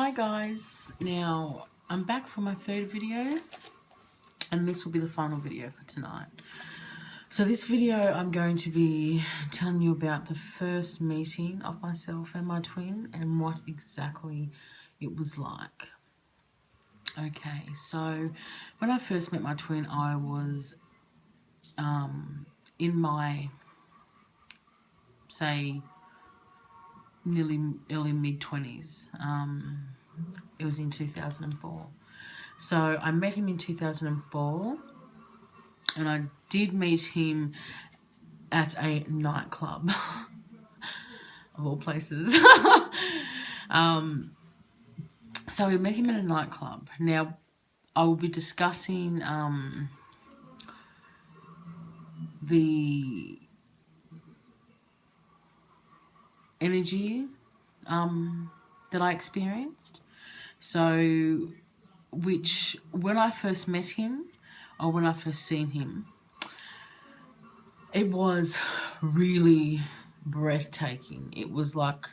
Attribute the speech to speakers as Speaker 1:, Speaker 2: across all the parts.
Speaker 1: Hi guys, now I'm back for my third video and this will be the final video for tonight. So this video I'm going to be telling you about the first meeting of myself and my twin and what exactly it was like. Okay, so when I first met my twin I was in my, say, nearly early mid-20s. It was in 2004. So I met him in 2004 and I did meet him at a nightclub of all places. So we met him at a nightclub. Now I will be discussing the energy that I experienced. So, which when I first met him, or when I first seen him, it was really breathtaking. It was like,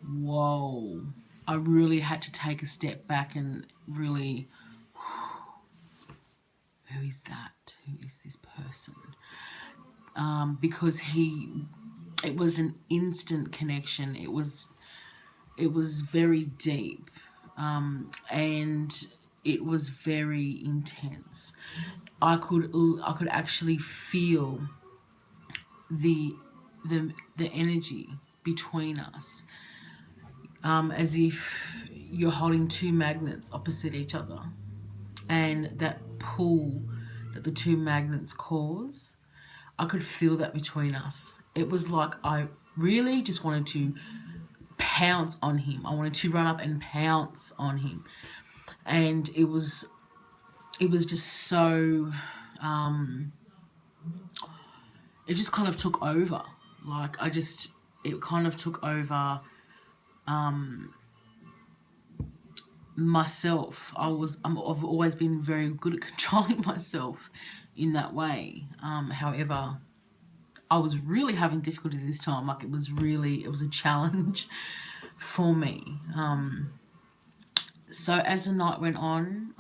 Speaker 1: whoa. I really had to take a step back and really, who is that? Who is this person? Because it was an instant connection. It was very deep, and it was very intense. I could actually feel the energy between us, as if you're holding two magnets opposite each other, and that pull that the two magnets cause, I could feel that between us. It was like I really just wanted to pounce on him. I wanted to run up and pounce on him. And it was just so, it just kind of took over. Like it kind of took over myself. I've always been very good at controlling myself in that way. However, I was really having difficulty this time. Like it was a challenge for me. So as the night went on,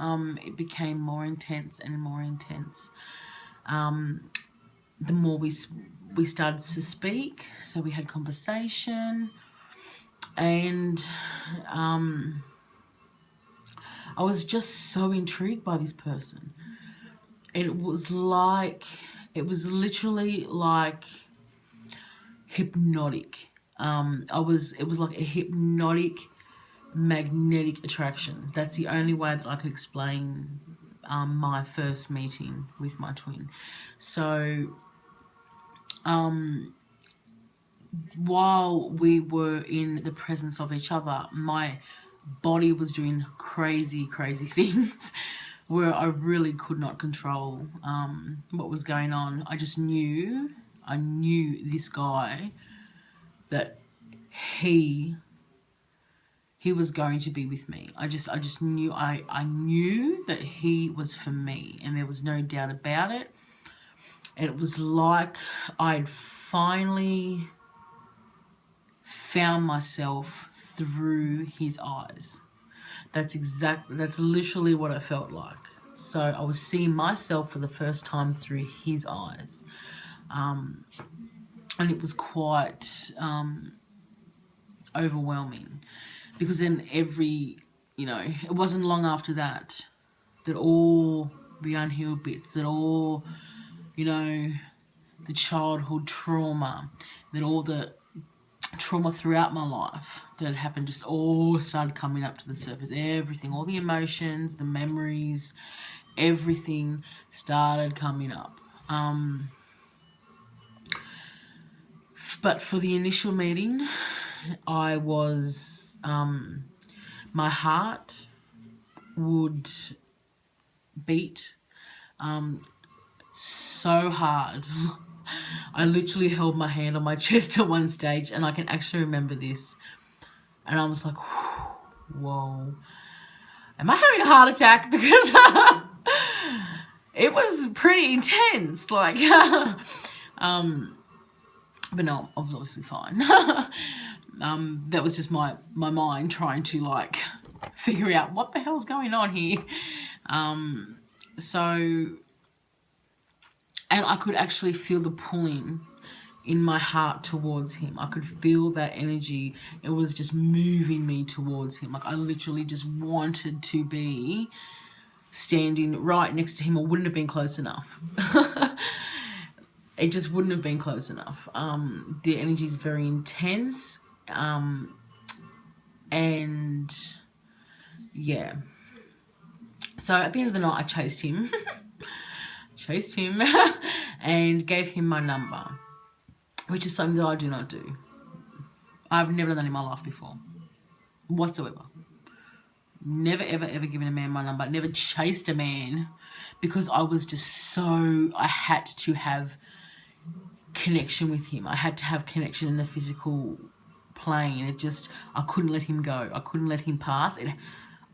Speaker 1: it became more intense and more intense. The more we started to speak, so we had conversation, and I was just so intrigued by this person. It was literally like hypnotic. It was like a hypnotic magnetic attraction. That's the only way that I could explain my first meeting with my twin. So while we were in the presence of each other, my body was doing crazy things where I really could not control what was going on. I knew this guy, that he was going to be with me. I just knew, I knew that he was for me, and there was no doubt about it. And it was like I'd finally found myself through his eyes. That's literally what it felt like. So I was seeing myself for the first time through his eyes. And it was quite overwhelming, because then it wasn't long after that all the unhealed bits, that all, the childhood trauma, that all the trauma throughout my life that had happened just all started coming up to the surface. Everything, all the emotions, the memories, everything started coming up. But for the initial meeting, I was, my heart would beat so hard. I literally held my hand on my chest at one stage, and I can actually remember this. And I was like, whoa, am I having a heart attack? Because it was pretty intense. Like, but no, I was obviously fine. That was just my mind trying to, like, figure out what the hell's going on here. So, and I could actually feel the pulling in my heart towards him. I could feel that energy. It was just moving me towards him. Like I literally just wanted to be standing right next to him, or wouldn't have been close enough. It just wouldn't have been close enough. The energy is very intense. And yeah. So at the end of the night, I chased him. And gave him my number, which is something that I do not do. I've never done that in my life before, whatsoever. Never, ever, ever given a man my number. Never chased a man, because I was just so, I had to have connection with him. I had to have connection in the physical plane. It just, I couldn't let him go. I couldn't let him pass.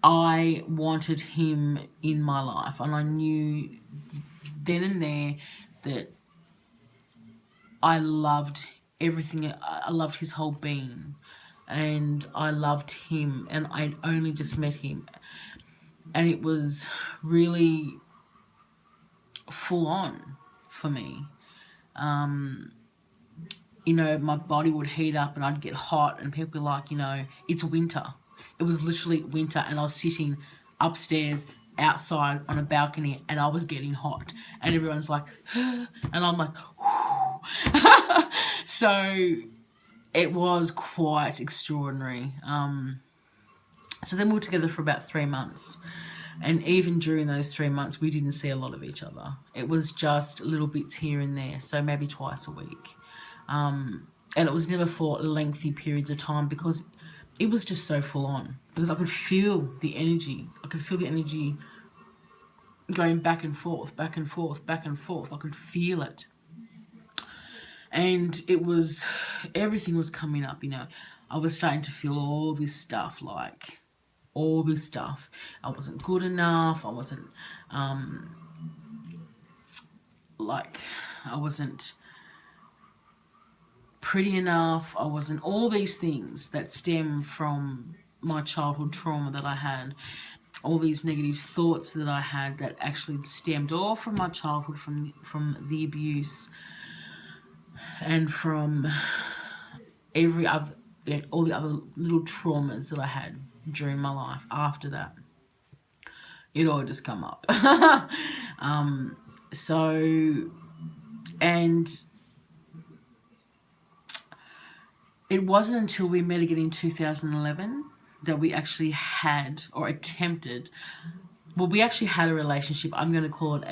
Speaker 1: I wanted him in my life, and I knew then and there that I loved everything. I loved his whole being, and I loved him, and I'd only just met him, and it was really full on for me. You know, my body would heat up and I'd get hot, and people were like, you know, it's winter. It was literally winter, and I was sitting upstairs outside on a balcony, and I was getting hot, and everyone's like, and I'm like, so it was quite extraordinary. So then we were together for about 3 months, and even during those 3 months, we didn't see a lot of each other. It was just little bits here and there, so maybe twice a week. And it was never for lengthy periods of time, because it was just so full on, because I could feel the energy. I could feel the energy going back and forth, back and forth, back and forth. I could feel it. And it was, everything was coming up, you know. I was starting to feel all this stuff, like, all this stuff. I wasn't good enough. I wasn't, I wasn't pretty enough. I wasn't, all these things that stem from my childhood trauma that I had, all these negative thoughts that I had that actually stemmed all from my childhood, from the abuse, and from every other, all the other little traumas that I had during my life. After that, it all just come up. And it wasn't until we met again in 2011 that we actually had, or attempted, well, we actually had a relationship. I'm going to call it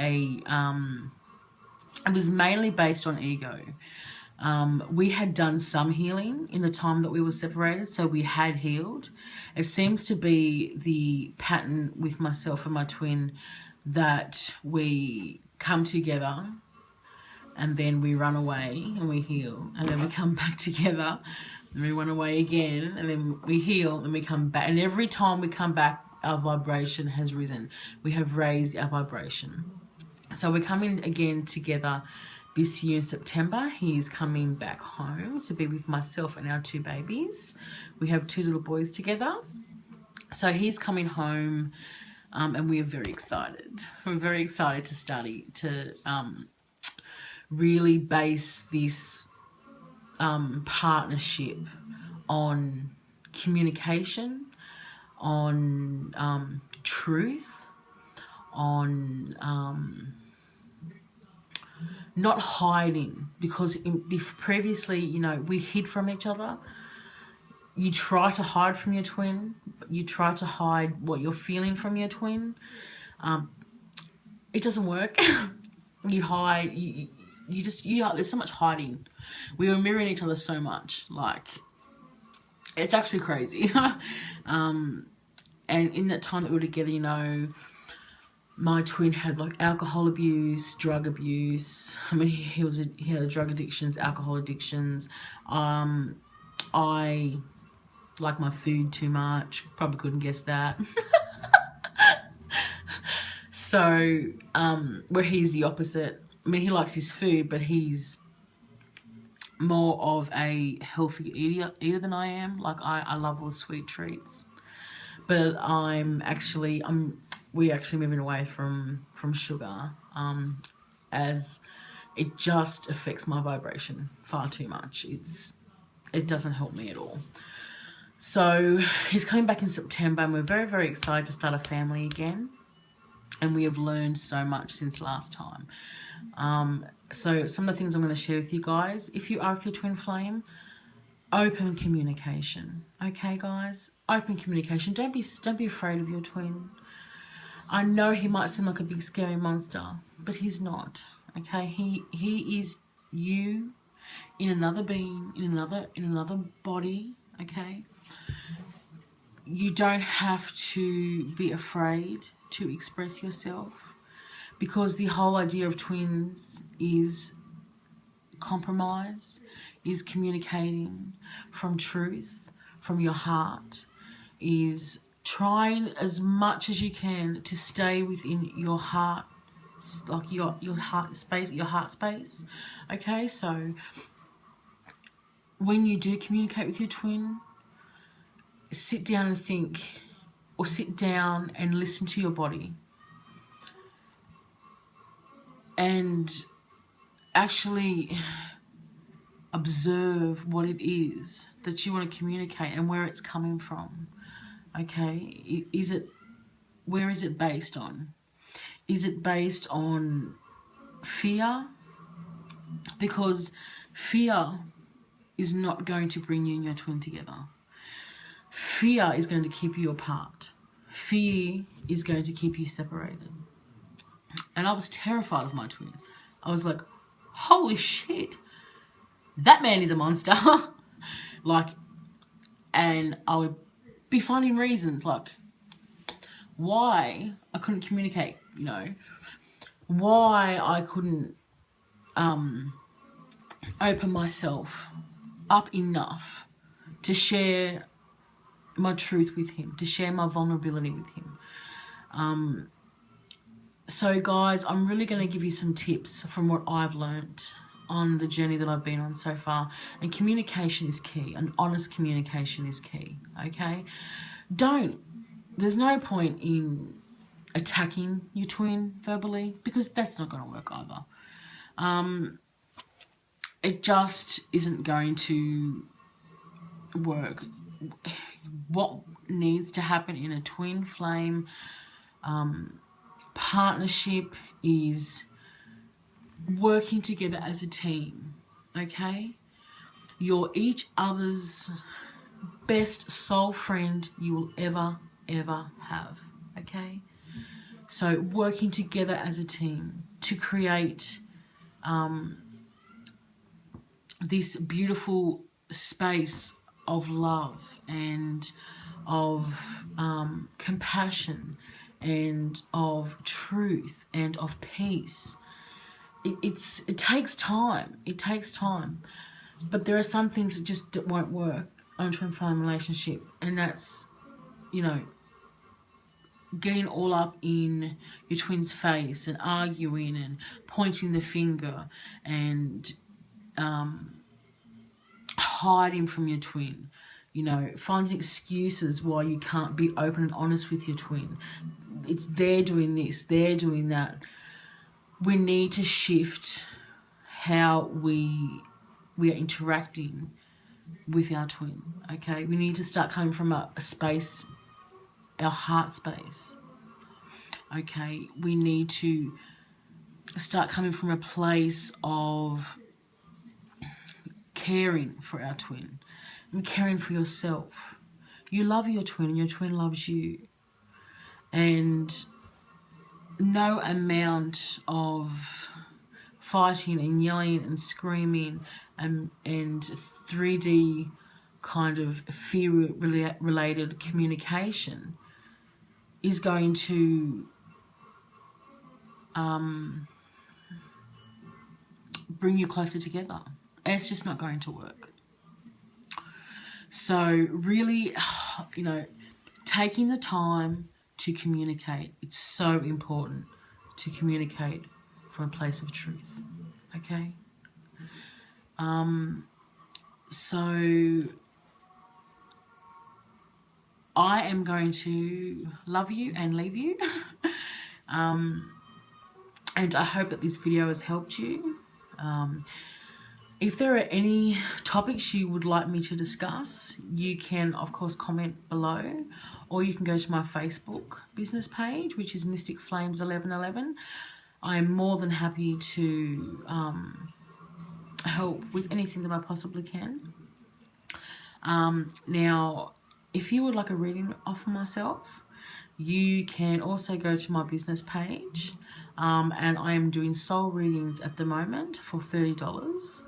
Speaker 1: it was mainly based on ego. We had done some healing in the time that we were separated, so we had healed. It seems to be the pattern with myself and my twin that we come together, and then we run away and we heal, and then we come back together and we run away again, and then we heal and we come back. And every time we come back, our vibration has risen. We have raised our vibration. So we're coming again together this year in September. He's coming back home to be with myself and our 2 babies. We have 2 little boys together. So he's coming home, and we are very excited. We're very excited to study, to really base this partnership on communication, on truth, on not hiding, because previously, you know, we hid from each other. You try to hide from your twin. You try to hide what you're feeling from your twin. It doesn't work. You hide. There's so much hiding. We were mirroring each other so much. Like, it's actually crazy. And in that time that we were together, you know, my twin had like alcohol abuse, drug abuse. I mean, he had drug addictions, alcohol addictions. I like my food too much. Probably couldn't guess that. So, where he's the opposite. I mean, he likes his food, but he's more of a healthy eater than I am. Like, I love all the sweet treats. but we're actually moving away from sugar, as it just affects my vibration far too much. It doesn't help me at all. So he's coming back in September, and we're very, very excited to start a family again. And we have learned so much since last time. So some of the things I'm going to share with you guys, if you are with your twin flame, open communication. Okay, guys? Open communication. Don't be afraid of your twin. I know he might seem like a big scary monster, but he's not. Okay? He is you in another being, in another body, okay? You don't have to be afraid to express yourself, because the whole idea of twins is compromise, is communicating from truth, from your heart, is trying as much as you can to stay within your heart, like your heart space. Okay, so when you do communicate with your twin, sit down and think, or sit down and listen to your body, and actually observe what it is that you want to communicate and where it's coming from. Okay, where is it based on? Is it based on fear? Because fear is not going to bring you and your twin together. Fear is going to keep you apart. Fear is going to keep you separated. And I was terrified of my twin. I was like, holy shit, that man is a monster. Like, and I would be finding reasons, like, why I couldn't communicate, you know, why I couldn't open myself up enough to share my truth with him, to share my vulnerability with him. So guys, I'm really going to give you some tips from what I've learnt on the journey that I've been on so far. And communication is key, and honest communication is key, okay? There's no point in attacking your twin verbally, because that's not going to work either. It just isn't going to work. What needs to happen in a twin flame partnership is working together as a team, okay? You're each other's best soul friend you will ever have, okay? So working together as a team to create this beautiful space of love and of compassion and of truth and of peace. It takes time. It takes time. But there are some things that just won't work on a twin flame relationship, and that's, you know, getting all up in your twin's face and arguing and pointing the finger and hiding from your twin, you know, finding excuses why you can't be open and honest with your twin. It's they're doing this, they're doing that. We need to shift how we are interacting with our twin, okay? We need to start coming from a space, our heart space, okay? We need to start coming from a place of caring for our twin and caring for yourself. You love your twin and your twin loves you. And no amount of fighting and yelling and screaming and 3D kind of fear-related communication is going to bring you closer together. It's just not going to work. So really, you know, taking the time to communicate, it's so important to communicate from a place of truth, okay? So I am going to love you and leave you. And I hope that this video has helped you. If there are any topics you would like me to discuss, you can of course comment below, or you can go to my Facebook business page, which is Mystic Flames 1111. I am more than happy to help with anything that I possibly can. Now, if you would like a reading off myself, you can also go to my business page, and I am doing soul readings at the moment for $30,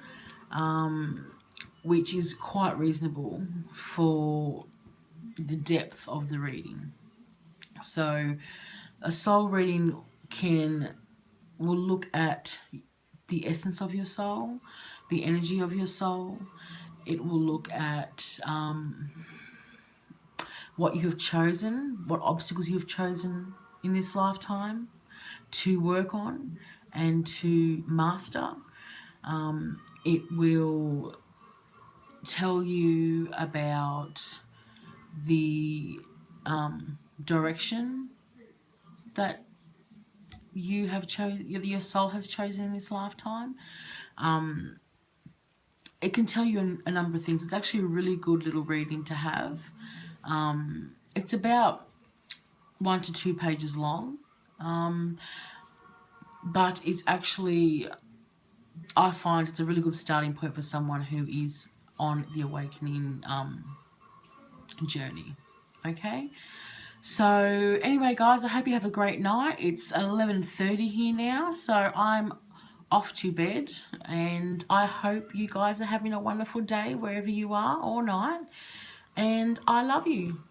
Speaker 1: which is quite reasonable for the depth of the reading. So a soul reading will look at the essence of your soul, the energy of your soul. It will look at what you have chosen, what obstacles you've chosen in this lifetime to work on and to master. It will tell you about the direction that you have chosen, your soul has chosen in this lifetime. It can tell you a number of things. It's actually a really good little reading to have. It's about 1 to 2 pages long, but it's actually, I find it's a really good starting point for someone who is on the awakening journey. Okay, so anyway guys, I hope you have a great night. It's 11:30 here now, so I'm off to bed, and I hope you guys are having a wonderful day wherever you are, or night, and I love you.